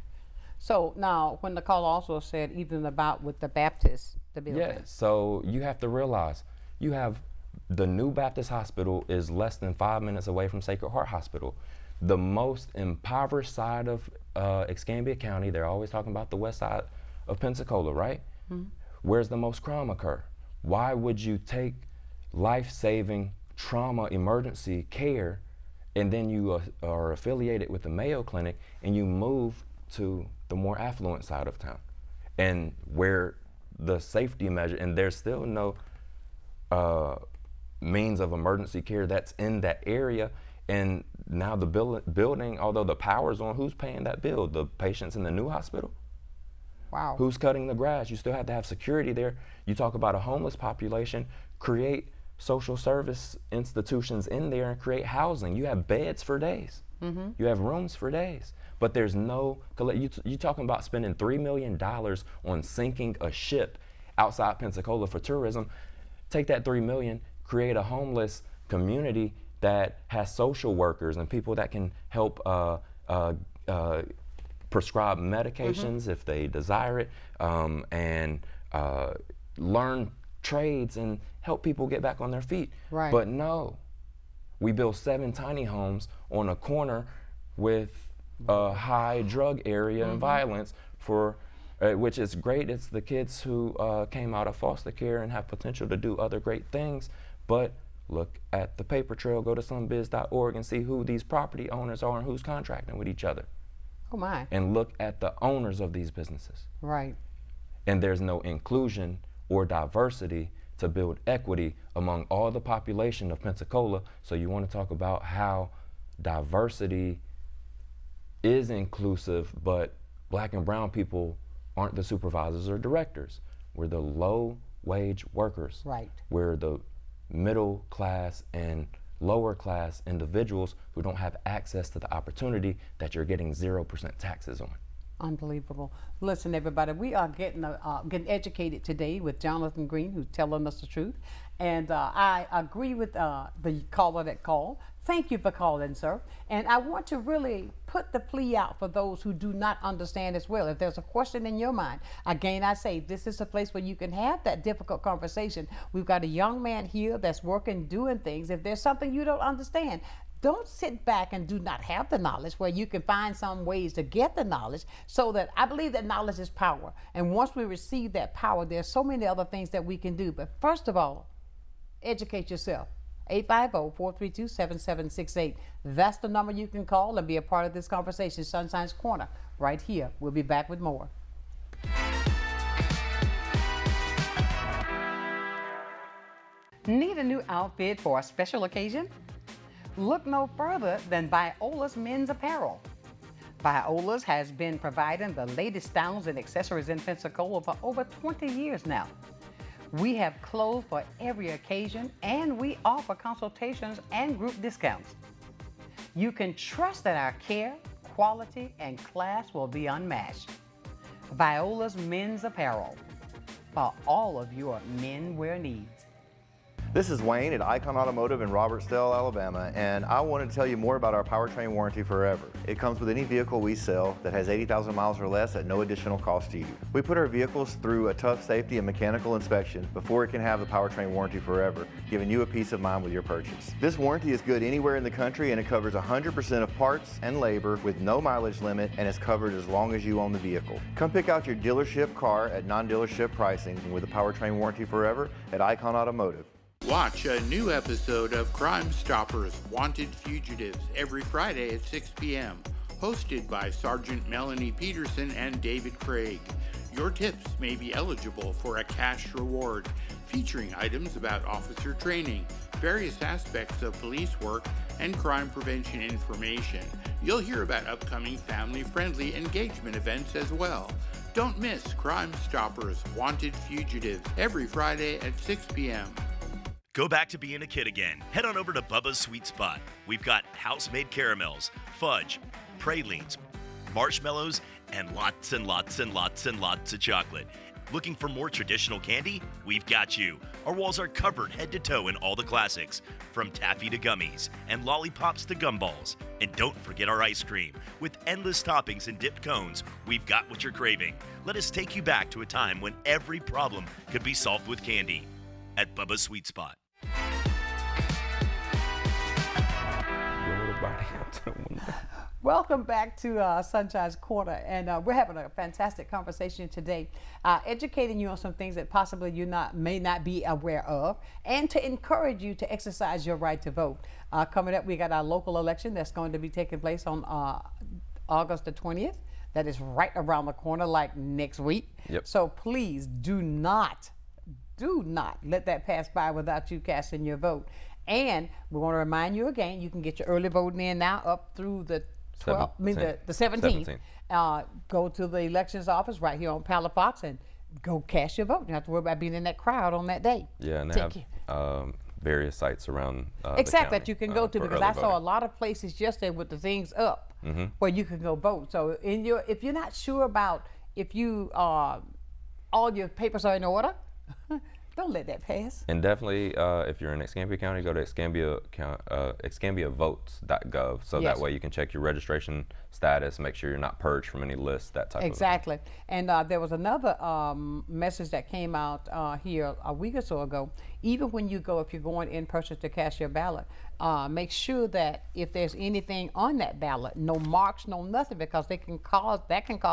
So now, when the call also said even about with the Baptist, the building. Yeah, so you have to realize you have the new Baptist hospital is less than 5 minutes away from Sacred Heart Hospital. The most impoverished side of Escambia County, they're always talking about the west side of Pensacola, right? Where's the most crime occur? Why would you take life-saving trauma emergency care and then you are affiliated with the Mayo Clinic and you move to the more affluent side of town, and where the safety measure, and there's still no means of emergency care that's in that area. And now the building, although the power's on, who's paying that bill? The patients in the new hospital? Wow. Who's cutting the grass? You still have to have security there. You talk about a homeless population, create social service institutions in there and create housing. You have beds for days. You have rooms for days. But there's no, you're talking about spending $3 million on sinking a ship outside Pensacola for tourism. Take that $3 million, create a homeless community that has social workers and people that can help prescribe medications if they desire it, and learn trades and help people get back on their feet. Right. But no, we built 7 tiny homes on a corner with a high drug area and violence for, which is great. It's the kids who came out of foster care and have potential to do other great things. But look at the paper trail, go to sunbiz.org and see who these property owners are and who's contracting with each other. Oh my. And look at the owners of these businesses. Right. And there's no inclusion or diversity to build equity among all the population of Pensacola. So you want to talk about how diversity is inclusive, but black and brown people aren't the supervisors or directors. We're the low wage workers. Right. We're the middle class and lower class individuals who don't have access to the opportunity that you're getting 0% taxes on. Unbelievable. Listen, everybody, we are getting educated today with Jonathan Green, who's telling us the truth. And I agree with the caller that called. Thank you for calling, sir. And I want to really put the plea out for those who do not understand as well. If there's a question in your mind, again, I say this is a place where you can have that difficult conversation. We've got a young man here that's working, doing things. If there's something you don't understand, don't sit back and do not have the knowledge, where you can find some ways to get the knowledge, so that I believe that knowledge is power. And once we receive that power, there's so many other things that we can do. But first of all, educate yourself. 850-432-7768. That's the number you can call and be a part of this conversation. Sunshine's Corner, right here. We'll be back with more. Need a new outfit for a special occasion? Look no further than Viola's Men's Apparel. Viola's has been providing the latest styles and accessories in Pensacola for over 20 years now. We have clothes for every occasion, and we offer consultations and group discounts. You can trust that our care, quality, and class will be unmatched. Viola's Men's Apparel for all of your men wear needs. This is Wayne at Icon Automotive in Robertsdale, Alabama, and I wanted to tell you more about our powertrain warranty forever. It comes with any vehicle we sell that has 80,000 miles or less at no additional cost to you. We put our vehicles through a tough safety and mechanical inspection before it can have the powertrain warranty forever, giving you a peace of mind with your purchase. This warranty is good anywhere in the country, and it covers 100% of parts and labor with no mileage limit, and is covered as long as you own the vehicle. Come pick out your dealership car at non-dealership pricing with a powertrain warranty forever at Icon Automotive. Watch a new episode of Crime Stoppers Wanted Fugitives every Friday at 6 p.m. Hosted by Sergeant Melanie Peterson and David Craig. Your tips may be eligible for a cash reward, featuring items about officer training, various aspects of police work, and crime prevention information. You'll hear about upcoming family-friendly engagement events as well. Don't miss Crime Stoppers Wanted Fugitives every Friday at 6 p.m. Go back to being a kid again. Head on over to Bubba's Sweet Spot. We've got house-made caramels, fudge, pralines, marshmallows, and lots and lots and lots and lots of chocolate. Looking for more traditional candy? We've got you. Our walls are covered head to toe in all the classics, from taffy to gummies and lollipops to gumballs. And don't forget our ice cream. With endless toppings and dipped cones, we've got what you're craving. Let us take you back to a time when every problem could be solved with candy. At Bubba's Sweet Spot. Welcome back to Sunshine's Corner, and we're having a fantastic conversation today, educating you on some things that possibly you may not be aware of, and to encourage you to exercise your right to vote. Coming up, we got our local election that's going to be taking place on August the 20th. That is right around the corner, like next week. Yep. So please do not let that pass by without you casting your vote. And we want to remind you again, you can get your early voting in now up through the 17th. Go to the elections office right here on Palafox and go cast your vote. You don't have to worry about being in that crowd on that day. Yeah, and they have various sites around exactly that you can go to, because I saw a lot of places yesterday with the things up where you can go vote. So if you're not sure about if you all your papers are in order, don't let that pass. And definitely, if you're in Escambia County, go to EscambiaVotes.gov, so that way you can check your registration status, make sure you're not purged from any lists, that type of thing. Exactly. And there was another message that came out here a week or so ago. Even when you go, if you're going in person to cast your ballot, make sure that if there's anything on that ballot, no marks, no nothing, because that can cause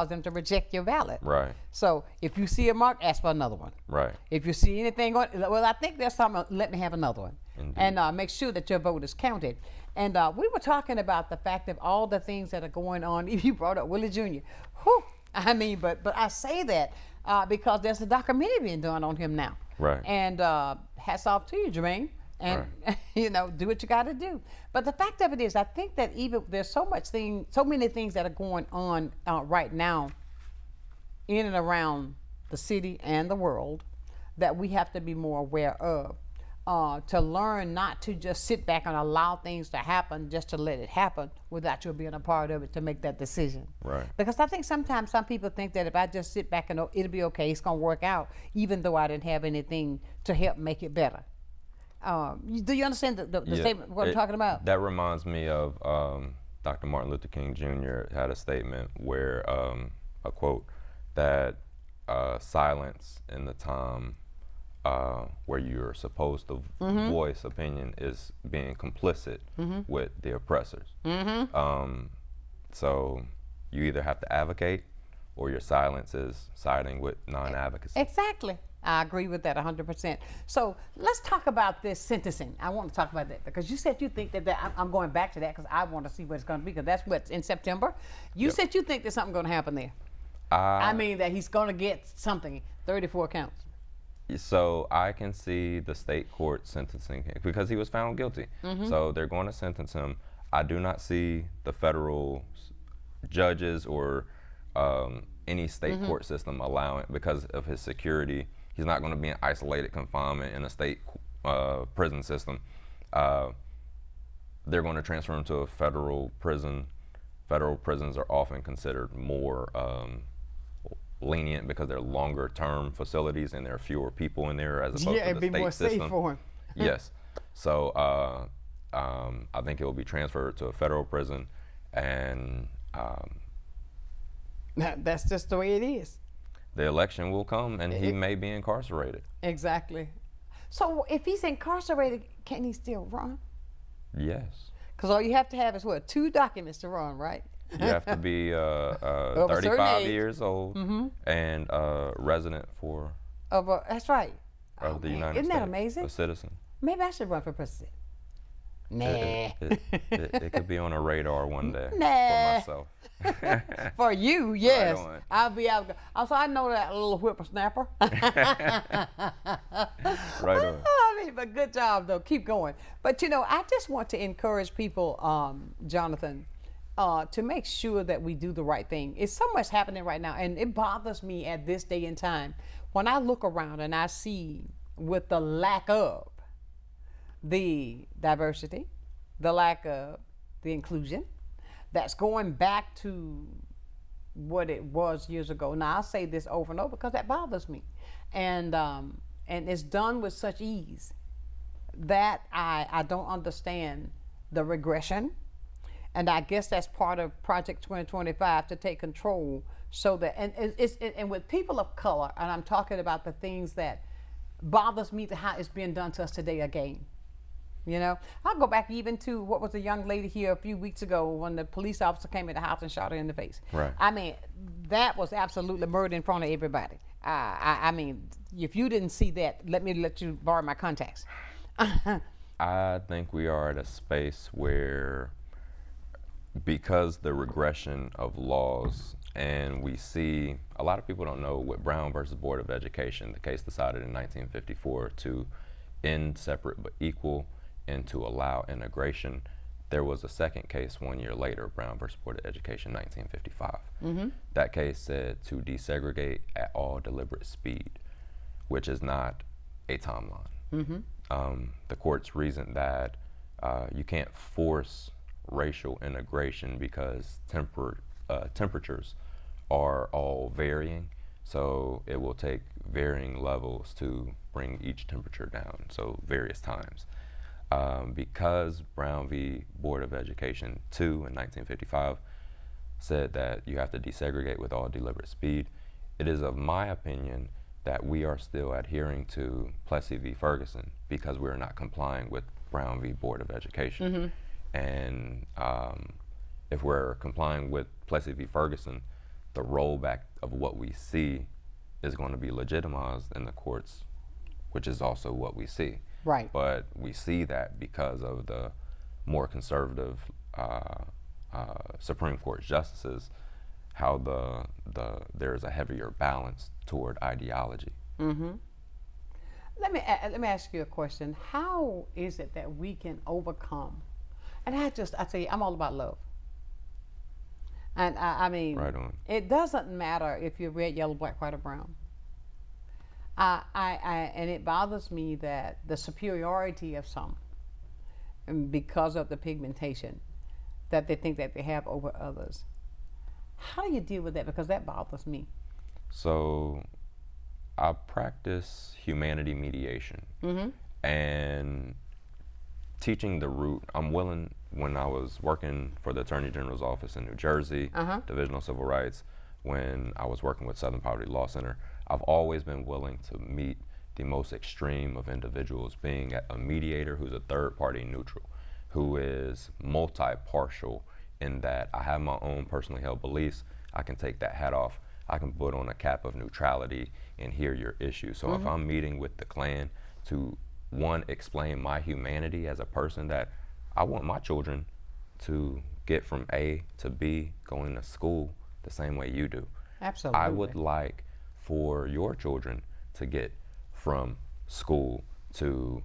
them to reject your ballot. Right. So if you see a mark, ask for another one. Right. If you see anything on, well, I think there's something, let me have another one. Indeed. And make sure that your vote is counted. And we were talking about the fact of all the things that are going on. You brought up Willie Jr. Whew, I mean, but I say that because there's a documentary being done on him now. Right. And hats off to you, Jermaine. And do what you got to do. But the fact of it is, I think that even there's so many things that are going on right now in and around the city and the world that we have to be more aware of, to learn not to just sit back and allow things to happen just to let it happen without you being a part of it to make that decision. Right. Because I think sometimes some people think that if I just sit back and it'll be okay, it's going to work out, even though I didn't have anything to help make it better. Do you understand the statement what I'm talking about? That reminds me of Dr. Martin Luther King Jr. had a statement where, a quote, that silence in the time where you're supposed to voice opinion is being complicit with the oppressors. So you either have to advocate or your silence is siding with non-advocacy. Exactly. I agree with that 100%. So let's talk about this sentencing. I want to talk about that because you said you think that I'm going back to that because I want to see what it's going to be, because that's what's in September. You said you think there's something going to happen there. I mean that he's going to get something, 34 counts. So I can see the state court sentencing him because he was found guilty. So they're going to sentence him. I do not see the federal judges or any state court system allowing, because of his security. He's not going to be in isolated confinement in a state prison system. They're going to transfer him to a federal prison. Federal prisons are often considered more lenient because they're longer term facilities and there are fewer people in there as opposed to it'd the be state more system. safe for him. Yes. So I think it will be transferred to a federal prison, and that's just the way it is. the election will come and he may be incarcerated. Exactly. So if he's incarcerated, can he still run? Yes. Because all you have to have is what, 2 documents to run, right? You have to be Of a certain 35 age. years old and resident That's right. of the United Isn't States. that amazing? A citizen. Maybe I should run for president. Nah. It could be on a radar one day Nah. for myself. For you, yes. on. I'll be out. Also, I know that little whippersnapper. Right on. I mean, but good job, though. Keep going. But, you know, I just want to encourage people, Jonathan, to make sure that we do the right thing. It's so much happening right now, and it bothers me at this day and time. When I look around and I see with the lack of the diversity, the lack of the inclusion, that's going back to what it was years ago. Now, I'll say this over and over because that bothers me. And it's done with such ease that I don't understand the regression. And I guess that's part of Project 2025 to take control so that, and with people of color, and I'm talking about the things that bothers me to how it's being done to us today again. You know, I'll go back even to what was a young lady here a few weeks ago when the police officer came in the house and shot her in the face. Right. I mean, that was absolutely murder in front of everybody. I mean, if you didn't see that, let you borrow my contacts. I think we are at a space where, because the regression of laws, and we see a lot of people don't know what Brown versus Board of Education, the case decided in 1954 to end separate but equal and to allow integration. There was a second case 1 year later, Brown versus Board of Education, 1955. That case said to desegregate at all deliberate speed, which is not a timeline. The courts reasoned that you can't force racial integration because temperatures are all varying, so it will take varying levels to bring each temperature down, so various times. Because Brown v. Board of Education 2 in 1955 said that you have to desegregate with all deliberate speed, it is of my opinion that we are still adhering to Plessy v. Ferguson because we're not complying with Brown v. Board of Education. And if we're complying with Plessy v. Ferguson, the rollback of what we see is going to be legitimized in the courts, which is also what we see. Right. But we see that because of the more conservative Supreme Court justices, how there's a heavier balance toward ideology. Let me ask you a question. How is it that we can overcome? And I tell you, I'm all about love. And I mean, Right on. It doesn't matter if you're red, yellow, black, white, or brown. And it bothers me that the superiority of some, and because of the pigmentation, that they think that they have over others. How do you deal with that? Because that bothers me. So I practice humanity mediation and teaching the root. I'm willing, when I was working for the Attorney General's office in New Jersey, Division of Civil Rights, when I was working with Southern Poverty Law Center, I've always been willing to meet the most extreme of individuals, being a mediator who's a third-party neutral, who is multi-partial in that I have my own personally held beliefs. I can take that hat off. I can put on a cap of neutrality and hear your issue. So if I'm meeting with the Klan to, one, explain my humanity as a person, that I want my children to get from A to B going to school the same way you do. Absolutely. I would like for your children to get from school to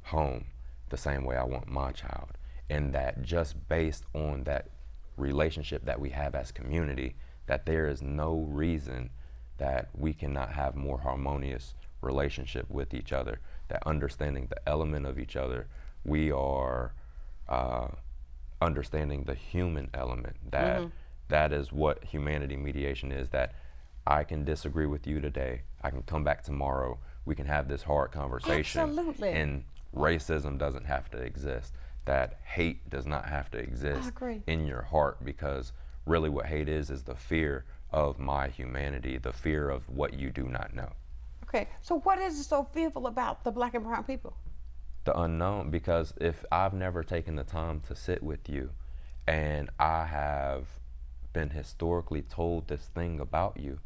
home the same way I want my child. And that just based on that relationship that we have as community, that there is no reason that we cannot have more harmonious relationship with each other, that understanding the element of each other, we are understanding the human element, that that is what humanity mediation is, that I can disagree with you today. I can come back tomorrow. We can have this hard conversation. Absolutely. And racism doesn't have to exist. That hate does not have to exist in your heart, because really what hate is the fear of my humanity, the fear of what you do not know. Okay, so what is so fearful about the black and brown people? The unknown, because if I've never taken the time to sit with you and I have been historically told this thing about you,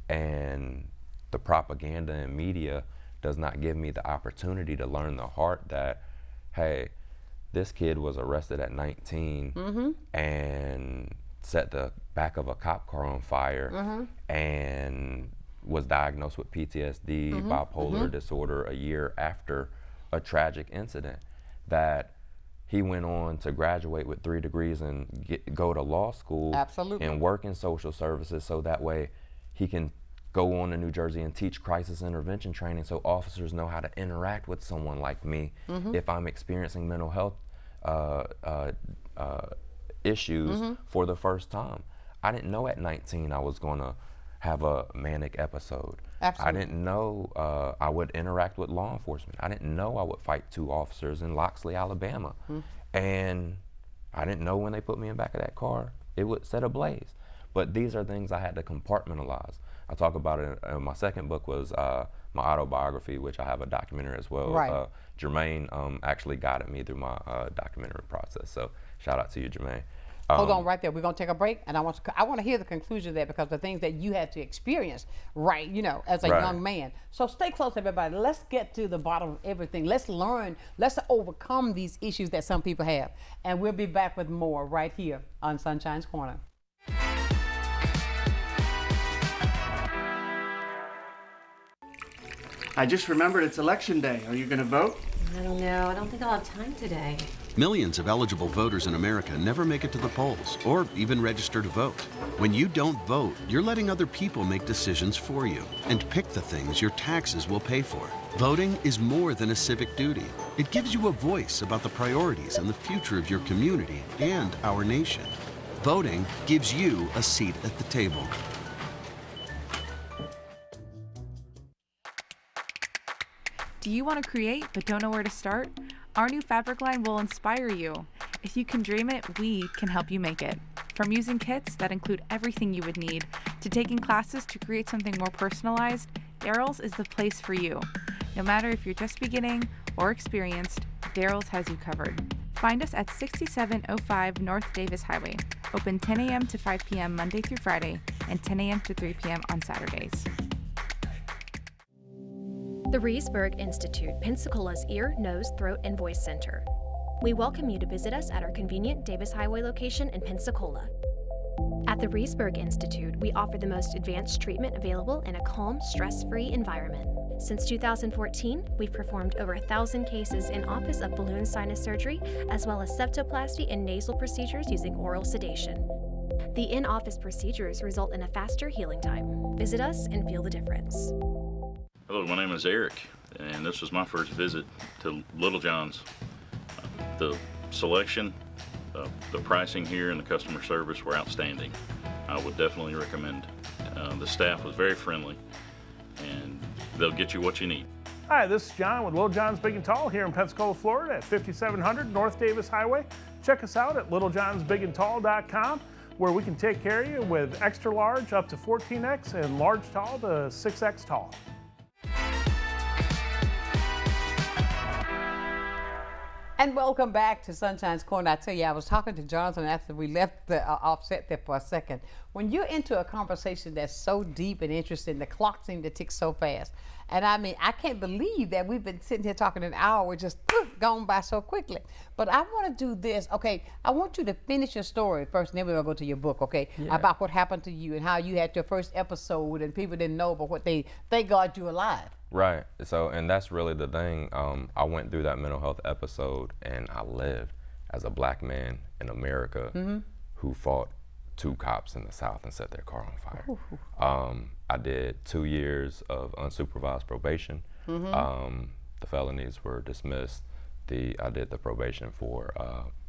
and the propaganda and media does not give me the opportunity to learn the heart that, hey, this kid was arrested at 19 and set the back of a cop car on fire and was diagnosed with PTSD, bipolar disorder a year after a tragic incident, that he went on to graduate with 3 degrees and go to law school and work in social services, so that way he can go on to New Jersey and teach crisis intervention training so officers know how to interact with someone like me if I'm experiencing mental health issues for the first time. I didn't know at 19 I was going to have a manic episode. I didn't know I would interact with law enforcement. I didn't know I would fight 2 officers in Loxley, Alabama. And I didn't know when they put me in the back of that car, it would set ablaze. But these are things I had to compartmentalize. I talk about it in my second book was my autobiography, which I have a documentary as well. Jermaine actually guided me through my documentary process. So shout out to you, Jermaine. Hold on right there. We're going to take a break, and I want to hear the conclusion of that, because the things that you had to experience, as a young man. So stay close, everybody. Let's get to the bottom of everything. Let's learn. Let's overcome these issues that some people have. And we'll be back with more right here on Sunshine's Corner. I just remembered it's election day. Are you going to vote? I don't know. I don't think I'll have time today. Millions of eligible voters in America never make it to the polls or even register to vote. When you don't vote, you're letting other people make decisions for you and pick the things your taxes will pay for. Voting is more than a civic duty. It gives you a voice about the priorities and the future of your community and our nation. Voting gives you a seat at the table. Do you want to create but don't know where to start? Our new fabric line will inspire you. If you can dream it, we can help you make it. From using kits that include everything you would need, to taking classes to create something more personalized, Daryl's is the place for you. No matter if you're just beginning or experienced, Daryl's has you covered. Find us at 6705 North Davis Highway, open 10 a.m. to 5 p.m. Monday through Friday, and 10 a.m. to 3 p.m. on Saturdays. The Reesburg Institute, Pensacola's ear, nose, throat, and voice center. We welcome you to visit us at our convenient Davis Highway location in Pensacola. At the Reesburg Institute, we offer the most advanced treatment available in a calm, stress-free environment. Since 2014, we've performed over 1,000 cases in office of balloon sinus surgery, as well as septoplasty and nasal procedures using oral sedation. The in-office procedures result in a faster healing time. Visit us and feel the difference. Hello, my name is Eric, and this was my first visit to Little John's. The selection, the pricing here, and the customer service were outstanding. I would definitely recommend. The staff was very friendly, and they'll get you what you need. Hi, this is John with Little John's Big and Tall here in Pensacola, Florida at 5700 North Davis Highway. Check us out at littlejohnsbigandtall.com, where we can take care of you with extra large up to 14X and large tall to 6X tall. And welcome back to Sunshine's Corner. I tell you, I was talking to Jonathan after we left the offset there for a second. When you're into a conversation that's so deep and interesting, the clock seems to tick so fast. And I mean, I can't believe that we've been sitting here talking an hour. We're just gone by so quickly. But I want to do this. Okay, I want you to finish your story first, and then we're going to go to your book, okay? Yeah. About what happened to you and how you had your first episode and people didn't know about what thank God you're alive. Right. So, and that's really the thing. I went through that mental health episode, and I lived as a black man in America who fought 2 cops in the South and set their car on fire. I did 2 years of unsupervised probation. The felonies were dismissed. I did the probation for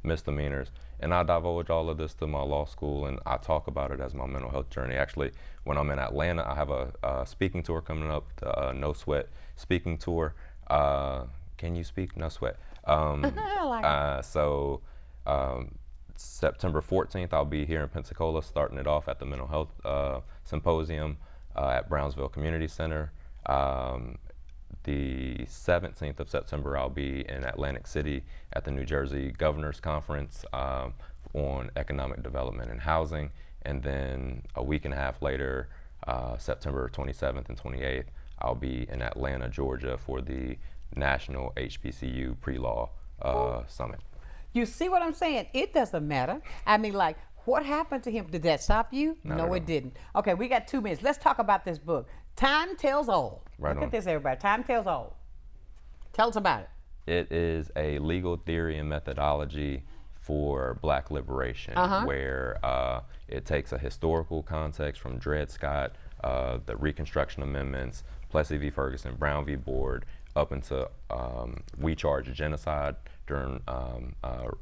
misdemeanors, and I divulge all of this to my law school, and I talk about it as my mental health journey. Actually, when I'm in Atlanta, I have a speaking tour coming up, the No Sweat speaking tour. Can you speak? No sweat. So September 14th, I'll be here in Pensacola, starting it off at the Mental Health Symposium at Brownsville Community Center. The 17th of September, I'll be in Atlantic City at the New Jersey Governor's Conference on economic development and housing. And then a week and a half later, September 27th and 28th, I'll be in Atlanta, Georgia for the National HBCU Pre-Law Summit. You see what I'm saying? It doesn't matter. I mean, like, what happened to him? Did that stop you? No, it didn't. Okay, we got 2 minutes. Let's talk about this book. Time Tells All. Right Look at this, everybody. Time Tells All. Tell us about it. It is a legal theory and methodology for Black liberation, where it takes a historical context from Dred Scott, the Reconstruction Amendments, Plessy v. Ferguson, Brown v. Board, up into We Charge Genocide during the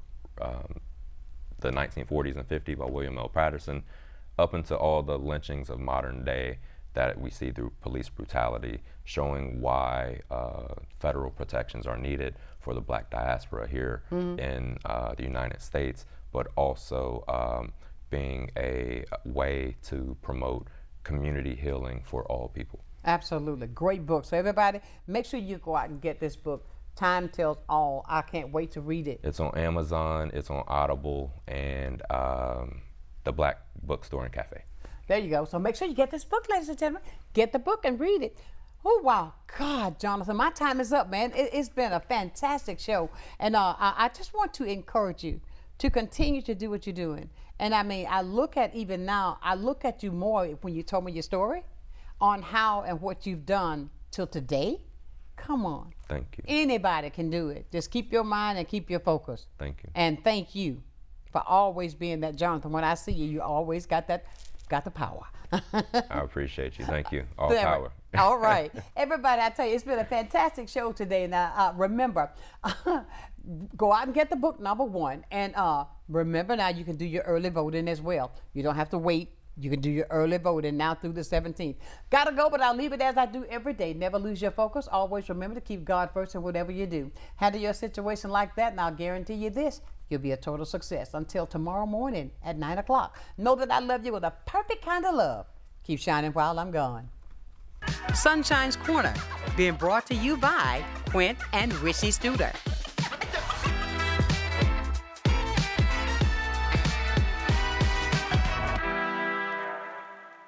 1940s and 50s by William L. Patterson, up into all the lynchings of modern day that we see through police brutality, showing why federal protections are needed for the Black diaspora here in the United States, but also being a way to promote community healing for all people. Absolutely. Great book. So everybody, make sure you go out and get this book, Time Tells All. I can't wait to read it. It's on Amazon, it's on Audible, and the Black Bookstore and Cafe. There you go. So make sure you get this book, ladies and gentlemen. Get the book and read it. Oh, wow. God, Jonathan, my time is up, man. It's been a fantastic show. And I just want to encourage you to continue to do what you're doing. And I mean, I look at even now, I look at you more when you told me your story on how and what you've done till today. Come on. Thank you. Anybody can do it. Just keep your mind and keep your focus. Thank you. And thank you for always being that Jonathan. When I see you, you always got the power. I appreciate you. Thank you. All power. All right. Everybody, I tell you, it's been a fantastic show today. Now, remember, go out and get the book, #1. And remember now, you can do your early voting as well. You don't have to wait. You can do your early voting now through the 17th. Gotta go, but I'll leave it as I do every day. Never lose your focus. Always remember to keep God first in whatever you do. Handle your situation like that, and I'll guarantee you this. You'll be a total success. Until tomorrow morning at 9 o'clock. Know that I love you with a perfect kind of love. Keep shining while I'm gone. Sunshine's Corner, being brought to you by Quint and Rishi Studer.